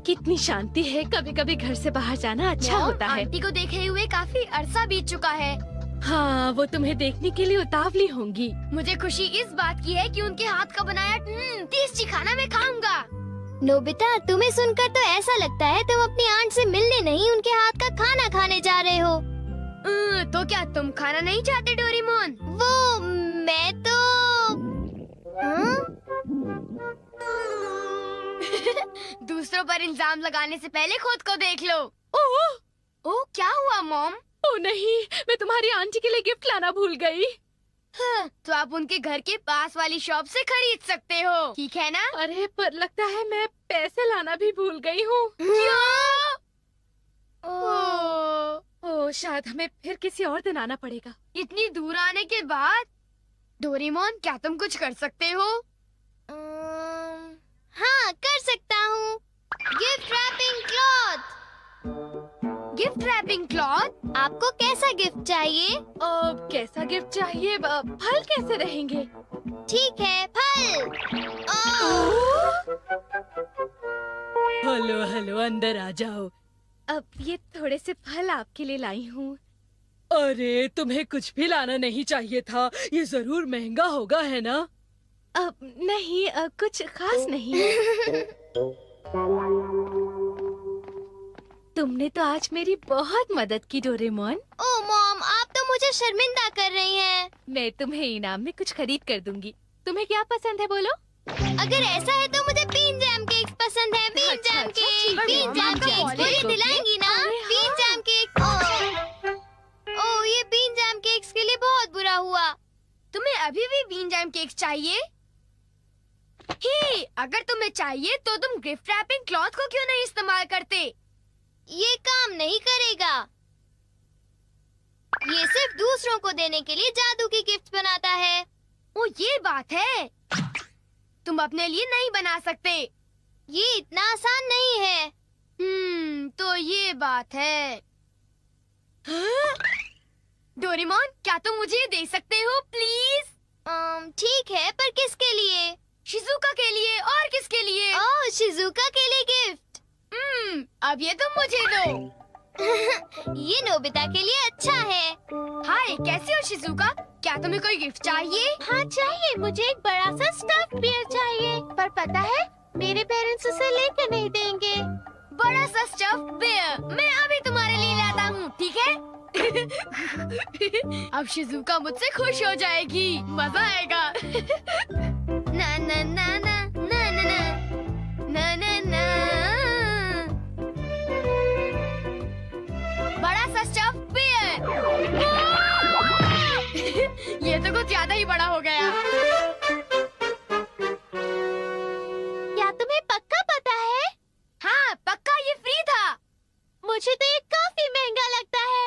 कितनी शांति है। कभी कभी घर से बाहर जाना अच्छा होता है। आंटी को देखे हुए काफी अरसा बीत चुका है। हाँ, वो तुम्हें देखने के लिए उतावली होंगी। मुझे खुशी इस बात की है कि उनके हाथ का बनाया टेस्टी खाना मैं खाऊंगा। नोबिता, तुम्हें सुनकर तो ऐसा लगता है तुम अपनी आंट से मिलने नहीं, उनके हाथ का खाना खाने जा रहे हो। तो क्या तुम खाना नहीं चाहते डोरेमोन? वो मैं तो दूसरों पर इल्जाम लगाने से पहले खुद को देख लो। ओह, क्या हुआ मॉम? ओह नहीं, मैं तुम्हारी आंटी के लिए गिफ्ट लाना भूल गई। तो आप उनके घर के पास वाली शॉप से खरीद सकते हो, ठीक है ना? अरे पर लगता है मैं पैसे लाना भी भूल गई हूँ। ओह, शायद हमें फिर किसी और दिन आना पड़ेगा। इतनी दूर आने के बाद डोरेमोन, क्या तुम कुछ कर सकते हो? हाँ, कर सकता हूँ। Gift wrapping cloth. Gift wrapping cloth? आपको कैसा गिफ्ट चाहिए? कैसा गिफ्ट चाहिए? फल कैसे रहेंगे? ठीक है, फल। हेलो हेलो, अंदर आ जाओ। अब ये थोड़े से फल आपके लिए लाई हूँ। अरे तुम्हें कुछ भी लाना नहीं चाहिए था, ये जरूर महंगा होगा, है ना? नहीं, कुछ खास नहीं है। तुमने तो आज मेरी बहुत मदद की डोरेमोन। ओह मॉम, आप तो मुझे शर्मिंदा कर रही हैं। मैं तुम्हें इनाम में कुछ खरीद कर दूंगी। तुम्हें क्या पसंद है बोलो? अगर ऐसा है तो मुझे बीन जैम केक्स पसंद है। Bean jam cake, bean jam cakes मुझे दिलाएंगी ना? Been jam cake. ओह, ये बीन जैम केक्स के लिए बहुत बुरा हुआ। तुम्हें अभी भी बीन जैम केक्स चाहिए? अगर तुम्हें चाहिए तो तुम गिफ्ट रैपिंग क्लॉथ को क्यों नहीं इस्तेमाल करते? ये काम नहीं करेगा। ये सिर्फ दूसरों को देने के लिए जादू की गिफ्ट बनाता है। ओ, ये बात है। तुम अपने लिए नहीं बना सकते। ये इतना आसान नहीं है। तो ये बात है। डोरेमोन, क्या तुम मुझे दे सकते हो प्लीज? ठीक है, पर किसके लिए? शिजुका के लिए। और किसके लिए? ओह, शिजुका के लिए गिफ्ट। अब ये तुम मुझे दो। ये नोबिता के लिए अच्छा है। हाय, कैसे हो शिजुका? क्या तुम्हें कोई गिफ्ट चाहिए? हाँ चाहिए, मुझे एक बड़ा सा स्टफ्ड बियर चाहिए, पर पता है मेरे पेरेंट्स उसे लेके नहीं देंगे। बड़ा सा स्टफ्ड बियर मैं अभी तुम्हारे लिए लाता हूँ, ठीक है? अब शिजुका मुझसे खुश हो जाएगी, मजा आएगा। ना ना ना ना ना ना ना ना ना। बड़ा सा स्टफ्ड बियर। ये तो कुछ ज्यादा ही बड़ा हो गया। क्या तुम्हें पक्का पता है? हाँ पक्का, ये फ्री था। मुझे तो ये काफी महंगा लगता है।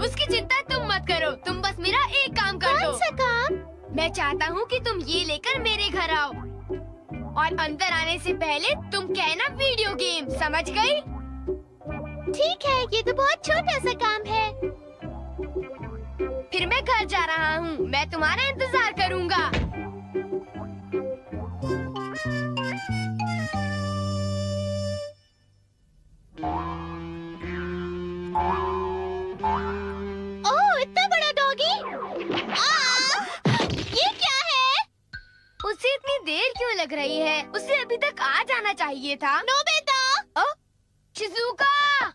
उसकी चिंता तुम मत करो, तुम बस मेरा एक काम कर दो। कौन सा काम? मैं चाहता हूँ कि तुम ये लेकर मेरे घर आओ और अंदर आने से पहले तुम कहना वीडियो गेम, समझ गई? ठीक है, ये तो बहुत छोटा सा काम है। फिर मैं घर जा रहा हूँ, मैं तुम्हारा इंतजार करूँगा। ओह, इतना बड़ा डॉगी! ये क्या है? उसे इतनी देर क्यों लग रही है? उसे अभी तक आ जाना चाहिए था। नोबिता! शिजुका,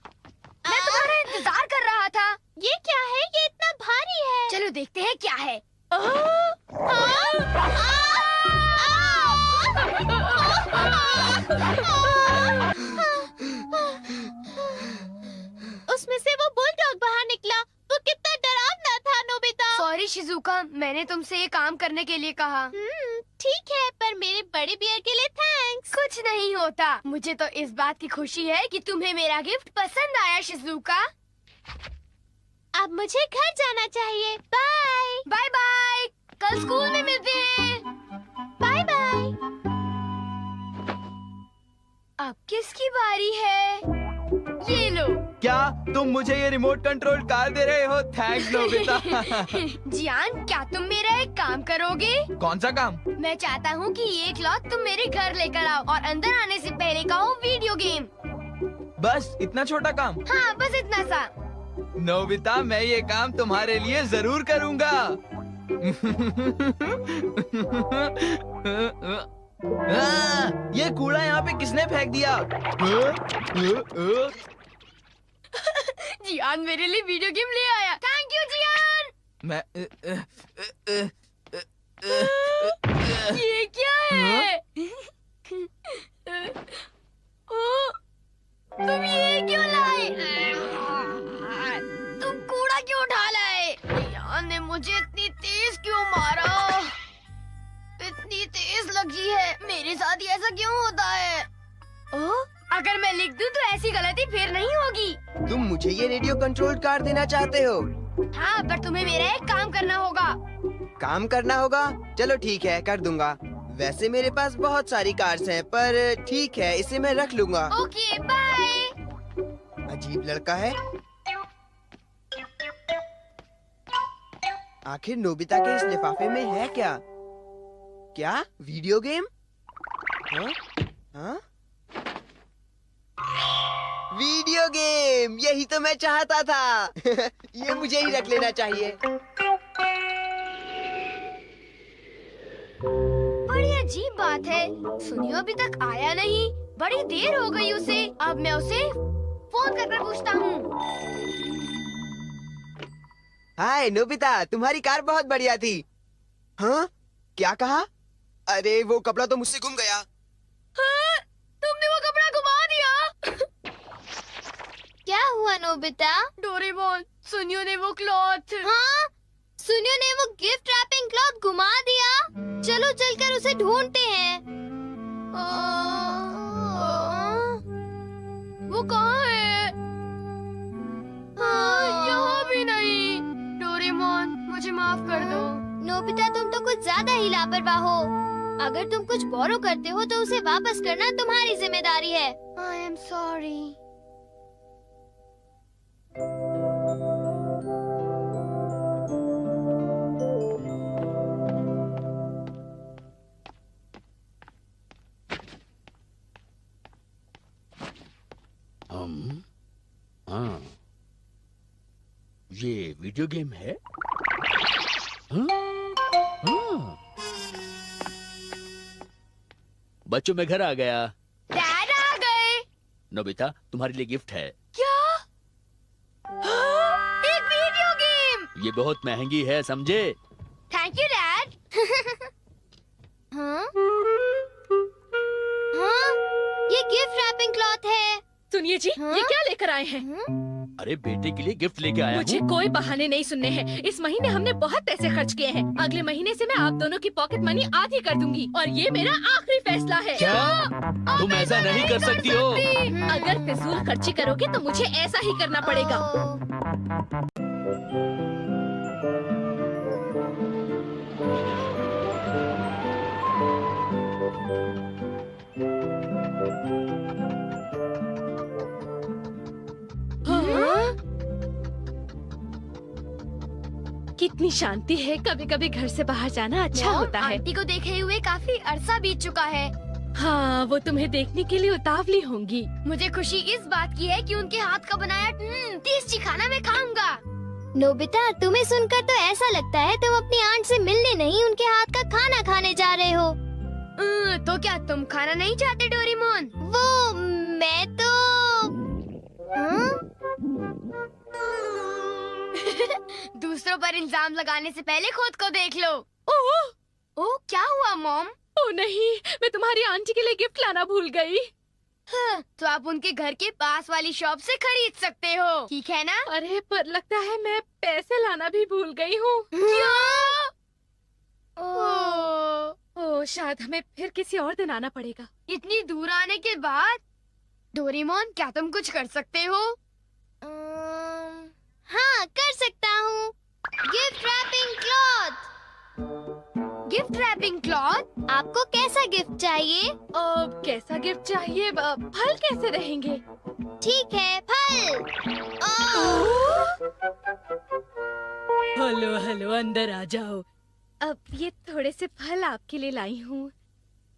मैं तुम्हारा इंतजार कर रहा था। ये क्या है? ये इतना भारी है। चलो देखते हैं क्या है। उसमें से वो बुलडॉग बाहर निकला। वो कितना डरावना था नोबिता। सॉरी शिजुका, मैंने तुमसे ये काम करने के लिए कहा। ठीक है, पर मेरे बड़े बियर के लिए थैंक्स। कुछ नहीं होता। मुझे तो इस बात की खुशी है कि तुम्हें मेरा गिफ्ट पसंद आया शिजुका। अब मुझे घर जाना चाहिए। बाय बाय बाय, कल स्कूल में मिलते हैं। Bye bye. अब किसकी बारी है? ये लो। क्या तुम मुझे ये रिमोट कंट्रोल कार दे रहे हो? Thanks Nobita. जियान, क्या तुम मेरा एक काम करोगे? कौन सा काम? मैं चाहता हूँ कि ये क्लॉथ तुम मेरे घर लेकर आओ और अंदर आने से पहले कहो वीडियो गेम। बस इतना छोटा काम? हाँ, बस इतना सा। नोबिता, मैं ये काम तुम्हारे लिए जरूर करूँगा। ये कूड़ा यहाँ पे किसने फेंक दिया? जियान मेरे लिए वीडियो गेम ले आया। थैंक यू जियान। मैं ये क्या है? ओ, तुम ये क्यों लाए? तुम कूड़ा क्यों उठा लाए? जियान ने मुझे इतनी तेज क्यों मारा? इतनी तेज लगी है। मेरे साथ ऐसा क्यों होता है? ओ, अगर मैं लिख दूं तो ऐसी गलती फिर नहीं होगी। तुम मुझे ये रेडियो कंट्रोल कार देना चाहते हो? हाँ, पर तुम्हें मेरा एक काम करना होगा। काम करना होगा? चलो ठीक है, कर दूंगा। वैसे मेरे पास बहुत सारी कार्स हैं, पर ठीक है, इसे मैं रख लूंगा। Okay, bye. अजीब लड़का है। आखिर नोबिता के इस लिफाफे में है क्या? क्या वीडियो गेम? हाँ? हाँ? वीडियो गेम, यही तो मैं चाहता था। ये मुझे ही रख लेना चाहिए। बड़ी अजीब बात है, सुनियो अभी तक आया नहीं। बड़ी देर हो गई उसे। अब मैं उसे फोन करके पूछता हूँ। हाय नोबिता, तुम्हारी कार बहुत बढ़िया थी। हाँ? क्या कहा? अरे वो कपड़ा तो मुझसे गुम गया। हाँ, तुमने वो कपड़ा घुमा दिया। क्या हुआ नोबिता? डोरेमोन, सुनियो ने वो क्लॉथ। हाँ, सुनियो ने वो गिफ्ट रैपिंग क्लॉथ घुमा दिया। चलो चलकर उसे ढूंढते हैं। वो कहाँ है? हाँ, यहाँ भी नहीं। डोरेमोन, मुझे माफ कर दो। नोबिता, तुम तो कुछ ज्यादा ही लापरवाह हो। अगर तुम कुछ बोरो करते हो तो उसे वापस करना तुम्हारी जिम्मेदारी है। I am sorry. हाँ, ये वीडियो गेम है? हाँ? हाँ। बच्चों, मैं घर आ गया। डैड आ गए। नोबिता, तुम्हारे लिए गिफ्ट है। क्या? हाँ, एक वीडियो गेम। ये बहुत महंगी है, समझे? Thank you dad. हाँ? हाँ? ये गिफ्ट रैपिंग क्लॉथ है। सुनिए जी, हाँ? ये क्या लेकर आए हैं? अरे बेटे के लिए गिफ्ट लेके आया मुझे हूँ। कोई बहाने नहीं सुनने हैं। इस महीने हमने बहुत पैसे खर्च किए हैं। अगले महीने से मैं आप दोनों की पॉकेट मनी आधी कर दूंगी और ये मेरा आखिरी फैसला है। क्या? तुम ऐसा नहीं कर सकती हो। अगर फिजूल खर्ची करोगे तो मुझे ऐसा ही करना पड़ेगा। हाँ? कितनी शांति है। कभी कभी घर से बाहर जाना अच्छा होता है। आंटी को देखे हुए काफी अरसा बीत चुका है। हाँ, वो तुम्हें देखने के लिए उतावली होंगी। मुझे खुशी इस बात की है कि उनके हाथ का बनाया टेस्टी खाना मैं खाऊंगा। नोबिता, तुम्हें सुनकर तो ऐसा लगता है तुम अपनी आंट से मिलने नहीं, उनके हाथ का खाना खाने जा रहे हो। तो क्या तुम खाना नहीं चाहते डोरेमोन? वो मैं तो हाँ? दूसरों पर इल्जाम लगाने से पहले खुद को देख लो। ओह, क्या हुआ मॉम? ओह नहीं, मैं तुम्हारी आंटी के लिए गिफ्ट लाना भूल गई। हाँ, तो आप उनके घर के पास वाली शॉप से खरीद सकते हो, ठीक है ना? अरे पर लगता है मैं पैसे लाना भी भूल गई हूँ। क्या? ओह, शायद हमें फिर किसी और दिन आना पड़ेगा। इतनी दूर आने के बाद डोरेमोन, क्या तुम कुछ कर सकते हो? हाँ, कर सकता हूँ। Gift wrapping cloth. Gift wrapping cloth? आपको कैसा गिफ्ट चाहिए? कैसा गिफ्ट चाहिए? फल कैसे रहेंगे? ठीक है, फल। हेलो हेलो, अंदर आ जाओ। अब ये थोड़े से फल आपके लिए लाई हूँ।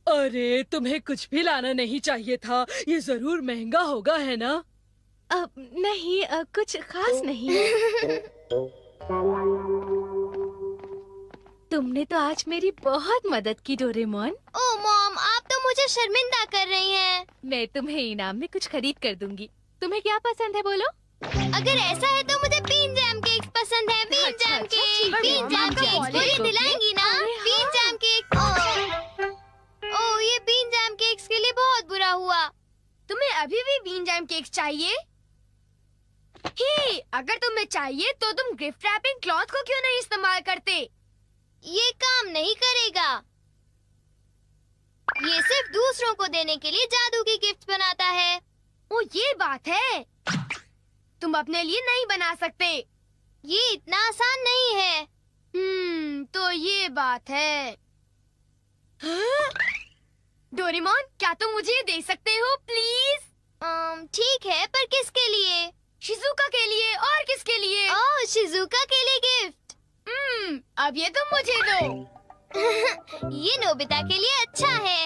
अरे तुम्हें कुछ भी लाना नहीं चाहिए था, ये जरूर महंगा होगा, है ना? अब नहीं, कुछ खास नहीं है। तुमने तो आज मेरी बहुत मदद की, डोरेमोन। ओह मॉम, आप तो मुझे शर्मिंदा कर रही हैं। मैं तुम्हें इनाम में कुछ खरीद कर दूंगी। तुम्हें क्या पसंद है, बोलो? अगर ऐसा है तो मुझे बीन जैम केक्स पसंद है। Bean jam cake, bean jam cake पूरी दिलाएंगी ना? Been jam cake. ओह, ये बीन जैम केक्स के लिए बहुत बुरा हुआ। तुम्हें अभी भी बीन जैम केक्स चाहिए? ही, अगर तुम्हें चाहिए तो तुम गिफ्ट रैपिंग क्लॉथ को क्यों नहीं इस्तेमाल करते? ये काम नहीं करेगा। ये सिर्फ दूसरों को देने के लिए जादू की गिफ्ट बनाता है। ओ, ये बात है। तुम अपने लिए नहीं बना सकते। ये इतना आसान नहीं है। तो ये बात है। डोरेमोन, क्या तुम मुझे दे सकते हो प्लीज? ठीक है, पर किसके लिए? शिजुका के लिए। और किसके लिए? ओह, शिजुका के लिए गिफ्ट। अब ये तुम मुझे दो। ये नोबिता के लिए अच्छा है।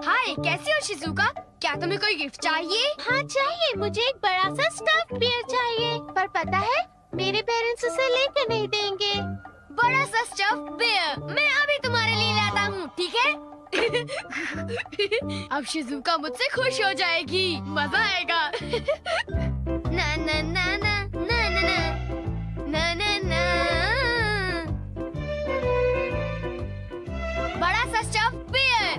हाय, कैसे हो शिजुका? क्या तुम्हें कोई गिफ्ट चाहिए? हाँ चाहिए, मुझे एक बड़ा सा स्टफ्ड बियर चाहिए, पर पता है मेरे पेरेंट्स उसे लेके नहीं देंगे। बड़ा सा स्टफ्ड बियर मैं अभी तुम्हारे लिए लाता हूँ, ठीक है? अब शिजुका मुझसे खुश हो जाएगी, मजा आएगा। ना ना ना ना ना ना ना ना ना ना। बड़ा सा स्टफ्ड बियर।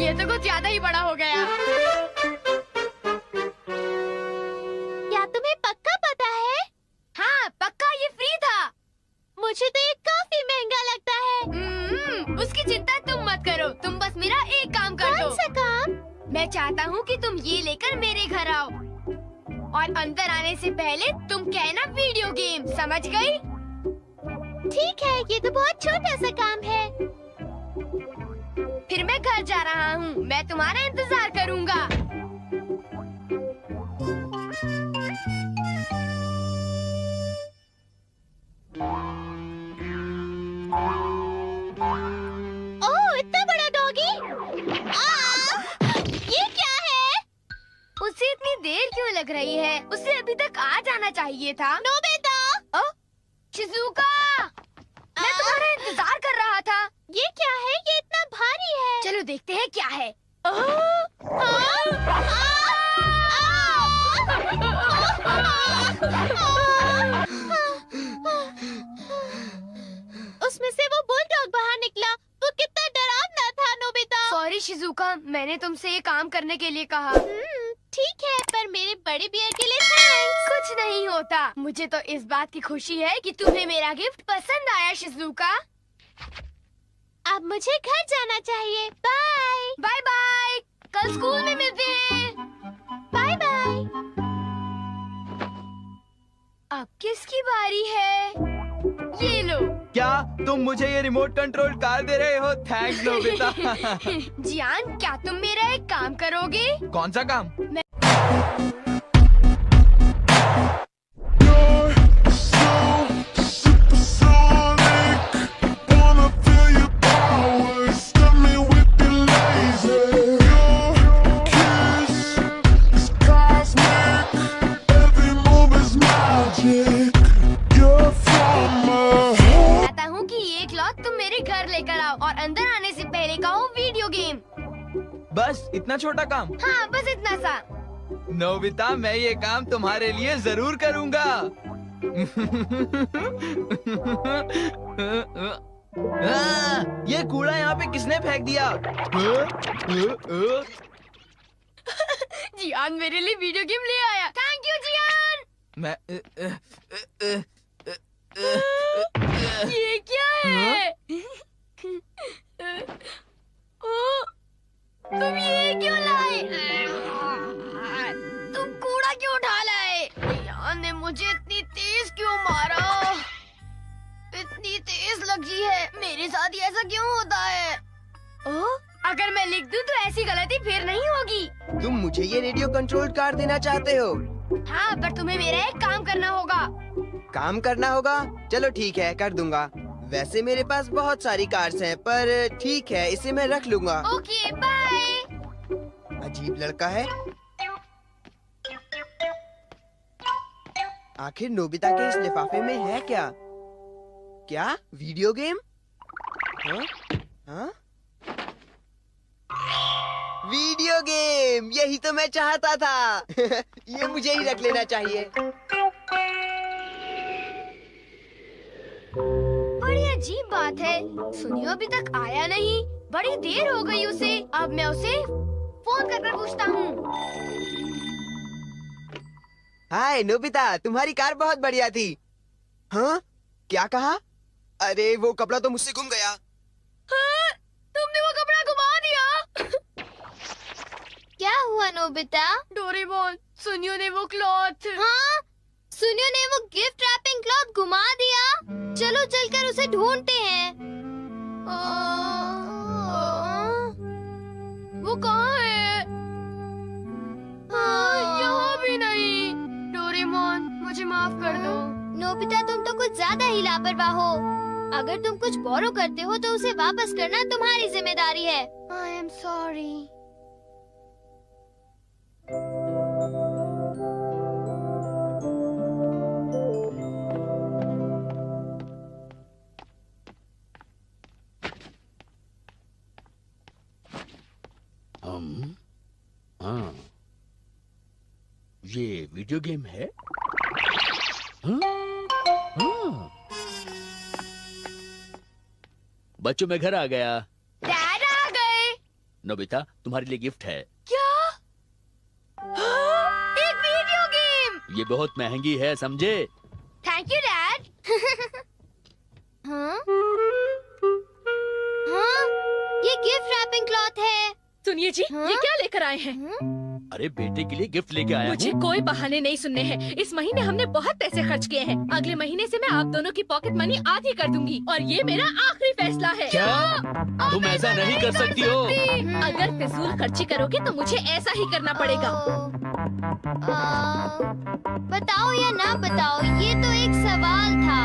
ये तो कुछ ज्यादा ही बड़ा हो गया। क्या तुम्हें पक्का पता है? हाँ पक्का, ये फ्री था। मुझे तो ये काफी महंगा लगता है। उसकी चिंता तुम मत करो, तुम बस मेरा एक काम कर दो। कौन सा काम? मैं चाहता हूँ कि तुम ये लेकर मेरे घर आओ और अंदर आने से पहले तुम कहना वीडियो गेम, समझ गई? ठीक है, ये तो बहुत छोटा सा काम है। फिर मैं घर जा रहा हूँ, मैं तुम्हारा इंतजार करूँगा। ओह, इतना बड़ा डॉगी! ये क्या है? उसे इतनी देर क्यों लग रही है? उसे अभी तक आ जाना चाहिए था। नोबिता! शिजुका, मैं तुम्हारा इंतजार कर रहा था। ये क्या है? ये इतना भारी है। चलो देखते हैं क्या है। उसमें से वो बुलडॉग बाहर निकला। वो कितना डरावना था, नोबिता। सॉरी शिजुका, मैंने तुमसे ये काम करने के लिए कहा। ठीक है, पर मेरे बड़े बियर के लिए थैंक्स। कुछ नहीं होता। मुझे तो इस बात की खुशी है कि तुम्हें मेरा गिफ्ट पसंद आया शिजुका। अब मुझे घर जाना चाहिए। बाय बाय बाय, कल स्कूल में मिलते हैं। Bye bye. अब किसकी बारी है? ये लो। क्या तुम मुझे ये रिमोट कंट्रोल कार दे रहे हो? Thanks Nobita. जियान, क्या तुम मेरा एक काम करोगे? कौन सा काम? और अंदर आने से पहले कहो वीडियो गेम। बस इतना छोटा काम? हाँ, बस इतना सा। नोबिता, मैं ये काम तुम्हारे लिए जरूर करूँगा। ये कूड़ा यहाँ पे किसने फेंक दिया? जियान मेरे लिए वीडियो गेम ले आया। थैंक यू जियान। मैं ये क्या है? तुम ये क्यों लाए? तुम कूड़ा क्यों उठा लाए? जियान ने मुझे इतनी तेज क्यों मारा? इतनी तेज लगी है। मेरे साथ ही ऐसा क्यों होता है? अगर मैं लिख दूं तो ऐसी गलती फिर नहीं होगी। तुम मुझे ये रेडियो कंट्रोल्ड कार देना चाहते हो? हाँ, पर तुम्हें मेरा एक काम करना होगा। काम करना होगा? चलो ठीक है, कर दूंगा। वैसे मेरे पास बहुत सारी कार्स हैं, पर ठीक है, इसे मैं रख लूंगा। Okay, bye. अजीब लड़का है। आखिर नोबिता के इस लिफाफे में है क्या? क्या वीडियो गेम? हाँ? हाँ? वीडियो गेम, यही तो मैं चाहता था। ये मुझे ही रख लेना चाहिए। बड़ी अजीब बात है, सुनियो अभी तक आया नहीं। बड़ी देर हो गई उसे। अब मैं उसे फोन कर पूछता हूँ। हाय नोबिता, तुम्हारी कार बहुत बढ़िया थी। हाँ? क्या कहा? अरे वो कपड़ा तो मुझसे गुम गया। हाँ, तुमने वो कपड़ा घुमा दिया। क्या हुआ नोबिता? डोरेमोन, सुनियो ने वो क्लॉथ। हाँ, सुनियो ने वो गिफ्ट रैपिंग क्लॉथ घुमा दिया। चलो चलकर उसे ढूंढते हैं। वो कहाँ है? यहाँ भी नहीं। डोरेमोन, मुझे माफ कर दो। नोबिता, तुम तो कुछ ज्यादा ही लापरवाह हो। अगर तुम कुछ बोरो करते हो तो उसे वापस करना तुम्हारी जिम्मेदारी है। I am sorry. हाँ, ये वीडियो गेम है? हाँ? हाँ। बच्चों, मैं घर आ गया। डैड आ गए। नोबिता, तुम्हारे लिए गिफ्ट है। क्या? एक वीडियो गेम। ये बहुत महंगी है, समझे? Thank you dad. हाँ? हाँ? ये गिफ्ट रैपिंग क्लॉथ है। सुनिए जी, हाँ? ये क्या लेकर आए हैं? अरे बेटे के लिए गिफ्ट लेके आया मुझे हूँ। कोई बहाने नहीं सुनने हैं। इस महीने हमने बहुत पैसे खर्च किए हैं। अगले महीने से मैं आप दोनों की पॉकेट मनी आधी कर दूंगी और ये मेरा आखिरी फैसला है। क्या? तुम ऐसा नहीं कर सकती हो। अगर फिजूल खर्ची करोगे तो मुझे ऐसा ही करना पड़ेगा। बताओ या ना बताओ, ये तो एक सवाल था।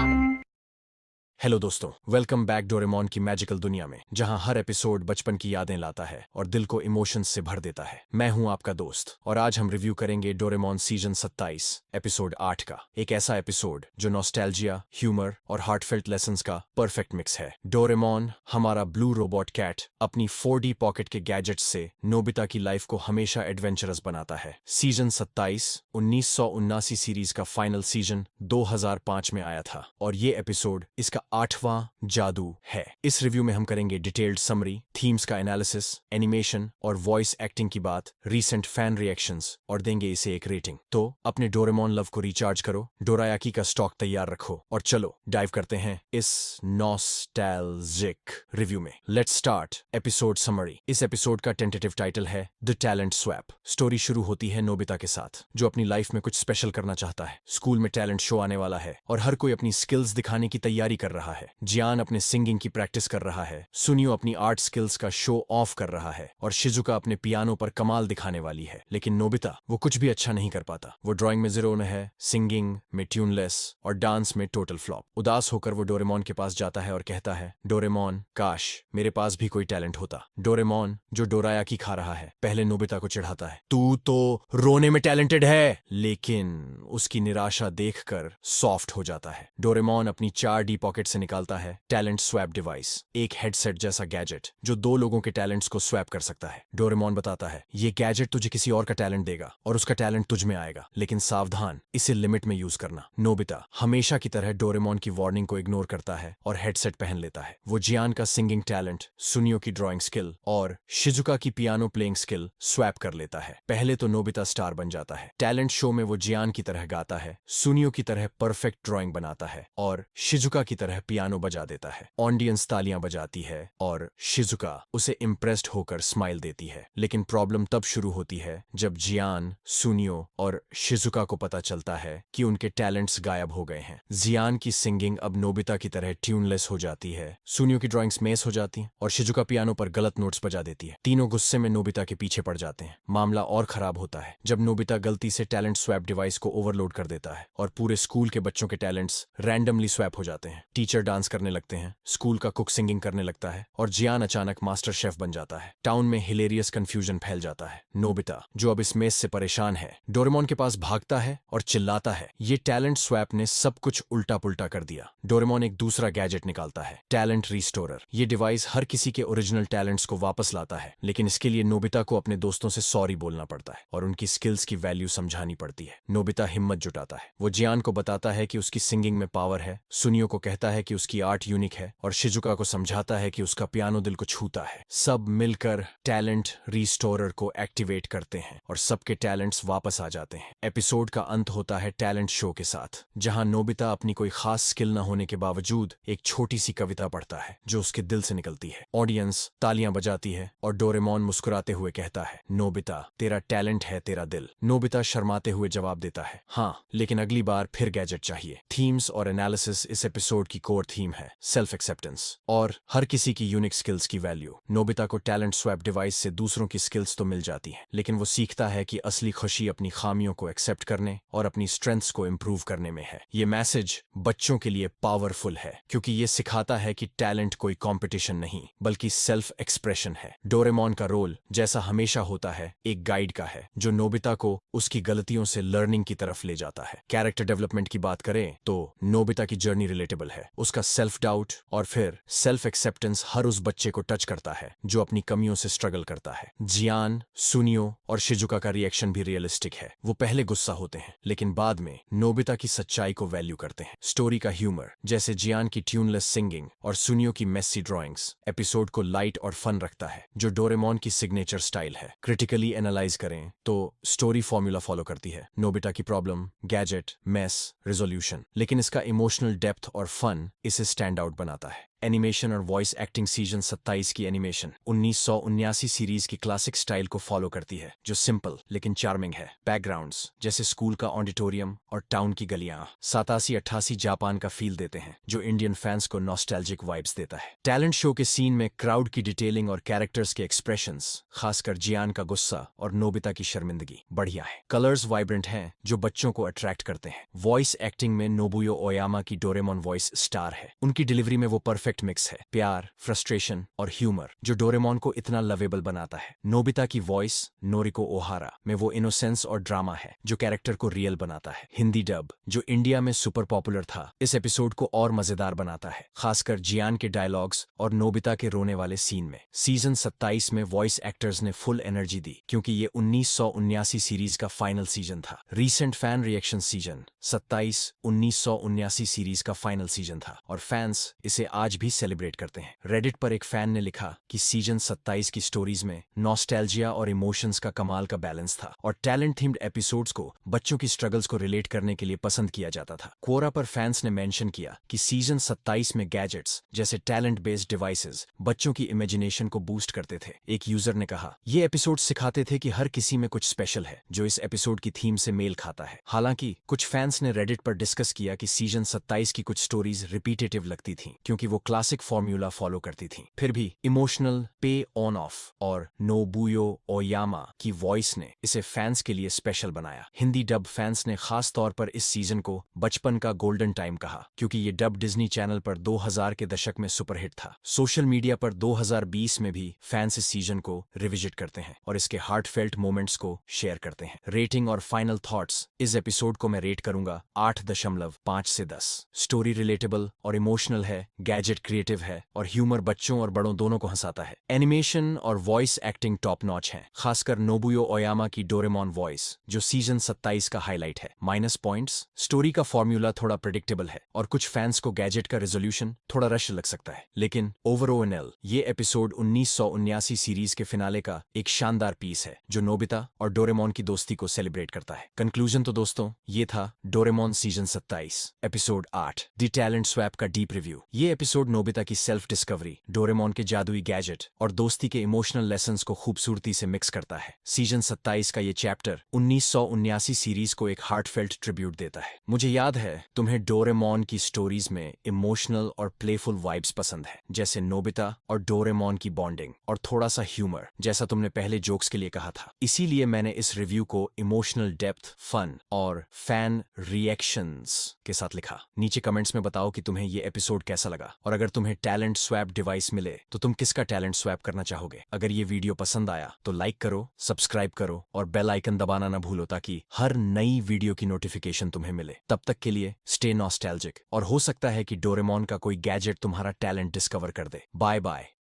हेलो दोस्तों, वेलकम बैक डोरेमोन की मैजिकल दुनिया में, जहां हर एपिसोड बचपन की यादें लाता है और दिल को इमोशंस से भर देता है। मैं हूं आपका दोस्त और आज हम रिव्यू करेंगे डोरेमोन सीजन 27 एपिसोड 8 का। एक ऐसा एपिसोड जो नॉस्टैल्जिया, ह्यूमर और हार्टफेल्ट लेसन्स का परफेक्ट मिक्स है। डोरेमोन, हमारा ब्लू रोबोट कैट, अपनी 4D पॉकेट के गैजेट्स से नोबिता की लाइफ को हमेशा एडवेंचरस बनाता है। सीजन 27 1979 सीरीज का फाइनल सीजन 2005 में आया था और ये एपिसोड इसका 8वां जादू है। इस रिव्यू में हम करेंगे डिटेल्ड समरी, थीम्स का एनालिसिस, एनिमेशन और वॉइस एक्टिंग की बात, रीसेंट फैन रिएक्शंस और देंगे इसे एक रेटिंग। तो अपने डोरेमोन लव को रिचार्ज करो, डोरायाकी का स्टॉक तैयार रखो और चलो डाइव करते हैं इस नॉस्टैल्जिक रिव्यू में। Let's start episode summary. इस एपिसोड का टेंटेटिव टाइटल है द टैलेंट स्वैप। स्टोरी शुरू होती है नोबिता के साथ, जो अपनी लाइफ में कुछ स्पेशल करना चाहता है। स्कूल में टैलेंट शो आने वाला है और हर कोई अपनी स्किल्स दिखाने की तैयारी कर रहा है। जियान अपने सिंगिंग की प्रैक्टिस कर रहा है, सुनियो अपनी आर्ट स्किल्स का शो ऑफ कर रहा है और शिजुका अपने पियानो पर कमाल दिखाने वाली है। लेकिन नोबिता, वो कुछ भी अच्छा नहीं कर पाता। वो ड्राइंग में जीरो में है, सिंगिंग में ट्यूनलेस और डांस में टोटल फ्लॉप। उदास होकर वो डोरेमोन के पास जाता है और कहता है, डोरेमोन, काश मेरे पास भी कोई टैलेंट होता। डोरेमोन, जो डोरायाकी खा रहा है, पहले नोबिता को चिढ़ाता है, तू तो रोने में टैलेंटेड है। लेकिन उसकी निराशा देखकर सॉफ्ट हो जाता है। डोरेमोन अपनी 4D पॉकेट से निकालता है टैलेंट स्वैप डिवाइस, एक हेडसेट जैसा गैजेट जो 2 लोगों के टैलेंट्स को स्वैप कर सकता है। डोरेमोन बताता है, ये गैजेट तुझे किसी और का टैलेंट देगा और उसका टैलेंट तुझ में आएगा, लेकिन सावधान, इसे लिमिट में यूज करना। नोबिता हमेशा की तरह डोरेमोन की वार्निंग को इग्नोर करता है और हेडसेट पहन लेता है। वो जियान का सिंगिंग टैलेंट, सुनियो की ड्राइंग स्किल और शिजुका की पियानो प्लेइंग स्किल स्वैप कर लेता है। पहले तो नोबिता स्टार बन जाता है। टैलेंट शो में वो जियान की तरह गाता है, सुनियो की तरह परफेक्ट ड्राइंग बनाता है और शिजुका की तरह तरह पियानो बजा देता है। ऑडियंस तालियां बजाती है और शिजुका उसे इम्प्रेस्ड होकर स्माइल देती है। लेकिन प्रॉब्लम तब शुरू होती है जब जियान, सुनियो और शिजुका को पता चलता है कि उनके टैलेंट्स गायब हो गए हैं। जियान की सिंगिंग अब नोबिता की तरह ट्यूनलेस हो जाती है, सुनियो की ड्राइंग्स मेस हो जाती हैं और शिजुका पियानो पर गलत नोट्स बजा देती है। तीनों गुस्से में नोबिता के पीछे पड़ जाते हैं। मामला और खराब होता है जब नोबिता गलती से टैलेंट स्वैप डिवाइस को ओवरलोड कर देता है और पूरे स्कूल के बच्चों के टैलेंट्स रैंडमली स्वैप हो जाते हैं। टीचर डांस करने लगते हैं, स्कूल का कुक सिंगिंग करने लगता है और जियान अचानक मास्टर शेफ बन जाता है। टाउन में हिलेरियस कंफ्यूजन फैल जाता है। नोबिता, जो अब इस मेस से परेशान है, डोरेमोन के पास भागता है और चिल्लाता है, ये टैलेंट स्वैप ने सब कुछ उल्टा पुल्टा कर दिया। डोरेमोन एक दूसरा गैजेट निकालता है, टैलेंट रिस्टोरर। ये डिवाइस हर किसी के ओरिजिनल टैलेंट्स को वापस लाता है, लेकिन इसके लिए नोबिता को अपने दोस्तों से सॉरी बोलना पड़ता है और उनकी स्किल्स की वैल्यू समझानी पड़ती है। नोबिता हिम्मत जुटाता है, वो जियान को बताता है कि उसकी सिंगिंग में पावर है, सुनियो को कहता है कि उसकी आर्ट यूनिक है और शिजुका को समझाता है कि उसका पियानो दिल को छूता है। सब मिलकर टैलेंट रिस्टोरर को एक्टिवेट करते हैं और सबके टैलेंट्स वापस आ जाते हैं। एपिसोड का अंत होता है टैलेंट शो के साथ, जहां नोबिता अपनी कोई खास स्किल न होने के बावजूद एक छोटी सी कविता पढ़ता है जो उसके दिल से निकलती है। ऑडियंस तालियां बजाती है और डोरेमोन मुस्कुराते हुए कहता है, नोबिता, तेरा टैलेंट है तेरा दिल। नोबिता शर्माते हुए जवाब देता है, हाँ, लेकिन अगली बार फिर गैजेट चाहिए। थीम्स और एनालिसिस इस एपिसोड की कोर थीम है, सेल्फ एक्सेप्टेंस और हर किसी की यूनिक स्किल्स की वैल्यू। नोबिता को टैलेंट स्वैप डिवाइस से दूसरों की स्किल्स तो मिल जाती है, लेकिन वो सीखता है कि असली खुशी अपनी खामियों को एक्सेप्ट करने और अपनी स्ट्रेंथ्स को इम्प्रूव करने में है। ये मैसेज बच्चों के लिए पावरफुल है क्योंकि ये सिखाता है कि टैलेंट कोई कंपटीशन नहीं बल्कि सेल्फ एक्सप्रेशन है। डोरेमोन का रोल, जैसा हमेशा होता है, एक गाइड का है जो नोबिता को उसकी गलतियों से लर्निंग की तरफ ले जाता है। कैरेक्टर डेवलपमेंट की बात करें तो नोबिता की जर्नी रिलेटेबल है। उसका सेल्फ डाउट और फिर सेल्फ एक्सेप्टेंस हर उस बच्चे को टच करता है जो अपनी कमियों से स्ट्रगल करता है। जियान, सुनियो और शिजुका का रिएक्शन भी रियलिस्टिक है। वो पहले गुस्सा होते हैं लेकिन बाद में नोबिता की सच्चाई को वैल्यू करते हैं। स्टोरी का ह्यूमर, जैसे जियान की ट्यूनलेस सिंगिंग और सुनियो की मेसी ड्राइंग्स, एपिसोड को लाइट और फन रखता है, जो डोरेमोन की सिग्नेचर स्टाइल है। क्रिटिकली एनालाइज करें तो स्टोरी फॉर्मूला फॉलो करती है, नोबिता की प्रॉब्लम, गैजेट, मेस, रिजोल्यूशन, लेकिन इसका इमोशनल डेप्थ और फन इसे स्टैंड आउट बनाता है। एनिमेशन और वॉइस एक्टिंग सीजन 27 की एनिमेशन 1979 सीरीज की क्लासिक स्टाइल को फॉलो करती है, जो सिंपल लेकिन चार्मिंग है। बैकग्राउंड्स, जैसे स्कूल का ऑडिटोरियम और टाउन की गलियां, 87-88 जापान का फील देते हैं, जो इंडियन फैंस को नॉस्टैल्जिक वाइब्स देता है। टैलेंट शो के सीन में क्राउड की डिटेलिंग और कैरेक्टर्स के एक्सप्रेशंस, खासकर जियान का गुस्सा और नोबिता की शर्मिंदगी, बढ़िया है। कलर्स वाइब्रेंट हैं जो बच्चों को अट्रैक्ट करते हैं। वॉइस एक्टिंग में नोबुयो ओयामा की डोरेमोन वॉइस स्टार है। उनकी डिलीवरी में वो परफेक्ट मिक्स है, प्यार, फ्रस्ट्रेशन और ह्यूमर, जो डोरेमोन को इतना लवेबल बनाता है। नोबिता की वॉइस, नोरिको ओहारा, में वो इनोसेंस और ड्रामा है जो कैरेक्टर को रियल बनाता है। हिंदी डब, जो इंडिया में सुपर पॉपुलर था, इस एपिसोड को और मजेदार बनाता है, खासकर जियान के डायलॉग्स और नोबिता के रोने वाले सीन में। सीजन 27 में वॉइस एक्टर्स ने फुल एनर्जी दी क्योंकि ये 1979 सीरीज का फाइनल सीजन था। Recent fan reaction season 27 1979 series का फाइनल सीजन था और फैंस इसे आज भी सेलिब्रेट करते हैं। रेडिट पर एक फैन ने लिखा कि सीजन 27 की स्टोरीज में नॉस्टैल्जिया और इमोशंस का कमाल का बैलेंस था और टैलेंट थीम्ड एपिसोड्स को बच्चों की स्ट्रगल्स को रिलेट करने के लिए पसंद किया जाता था। कोरा पर फैंस ने मेंशन किया कि सीजन 27 में गैजेट्स जैसे टैलेंट बेस्ड डिवाइसेस बच्चों की इमेजिनेशन को बूस्ट करते थे। एक यूजर ने कहा, ये एपिसोड सिखाते थे कि हर किसी में कुछ स्पेशल है जो इस एपिसोड की थीम से मेल खाता है। हालांकि कुछ फैंस ने रेडिट पर डिस्कस किया कि सीजन 27 की कुछ स्टोरीज रिपीटेटिव लगती थी क्योंकि वो क्लासिक फॉर्मूला फॉलो करती थी। फिर भी इमोशनल पे ऑन ऑफ और नोबुयो ओयामा की वॉइस ने इसे फैंस के लिए स्पेशल बनाया। हिंदी डब फैंस ने खास तौर पर इस सीजन को बचपन का गोल्डन टाइम कहा क्योंकि ये डब डिज्नी चैनल पर 2000 के दशक में सुपरहिट था। सोशल मीडिया पर 2020 में भी फैंस इस सीजन को रिविजिट करते हैं और इसके हार्टफेल्ट मोमेंट्स को शेयर करते हैं। रेटिंग और फाइनल थॉट्स, इस एपिसोड को मैं रेट करूंगा 8.5 से 10। स्टोरी रिलेटेबल और इमोशनल है, गैजेट गैजेट क्रिएटिव है और ह्यूमर बच्चों और बड़ों दोनों को हंसाता है। एनिमेशन और वॉइस एक्टिंग टॉप नॉच है, खासकर नोबुयो ओयामा की डोरेमोन वॉइस जो सीजन 27 का हाईलाइट है। माइनस पॉइंट्स, स्टोरी का फॉर्मूला थोड़ा प्रेडिक्टेबल है और कुछ फैंस को गैजेट का रेजोल्यूशन थोड़ा रश लग सकता है, लेकिन ओवरऑल ये एपिसोड 1979 सीरीज के फिनाले का एक शानदार पीस है जो नोबिता और डोरेमोन की दोस्ती को सेलिब्रेट करता है। कंक्लूजन तो दोस्तों ये था डोरेमोन सीजन 27 एपिसोड 8 दी टैलेंट स्वैप का डीप रिव्यू। ये एपिसोड नोबिता की सेल्फ डिस्कवरी, डोरेमोन के जादुई गैजेट और दोस्ती के इमोशनल लेसन्स को खूबसूरती से मिक्स करता है। सीजन 27 का ये चैप्टर 1979 सीरीज को एक हार्टफेल्ट ट्रिब्यूट देता है। मुझे याद है तुम्हें डोरेमोन की स्टोरीज में इमोशनल और प्लेफुल वाइब्स पसंद है, जैसे नोबिता और डोरेमोन की बॉन्डिंग और थोड़ा सा ह्यूमर, जैसा तुमने पहले जोक्स के लिए कहा था। इसीलिए मैंने इस रिव्यू को इमोशनल डेप्थ, फन और फैन रिएक्शंस के साथ लिखा। नीचे कमेंट्स में बताओ कि तुम्हें ये एपिसोड कैसा लगा, और अगर तुम्हें टैलेंट स्वैप डिवाइस मिले तो तुम किसका टैलेंट स्वैप करना चाहोगे। अगर ये वीडियो पसंद आया तो लाइक करो, सब्सक्राइब करो और बेल आइकन दबाना ना भूलो ताकि हर नई वीडियो की नोटिफिकेशन तुम्हें मिले। तब तक के लिए स्टे नॉस्टैल्जिक, और हो सकता है कि डोरेमोन का कोई गैजेट तुम्हारा टैलेंट डिस्कवर कर दे। Bye bye.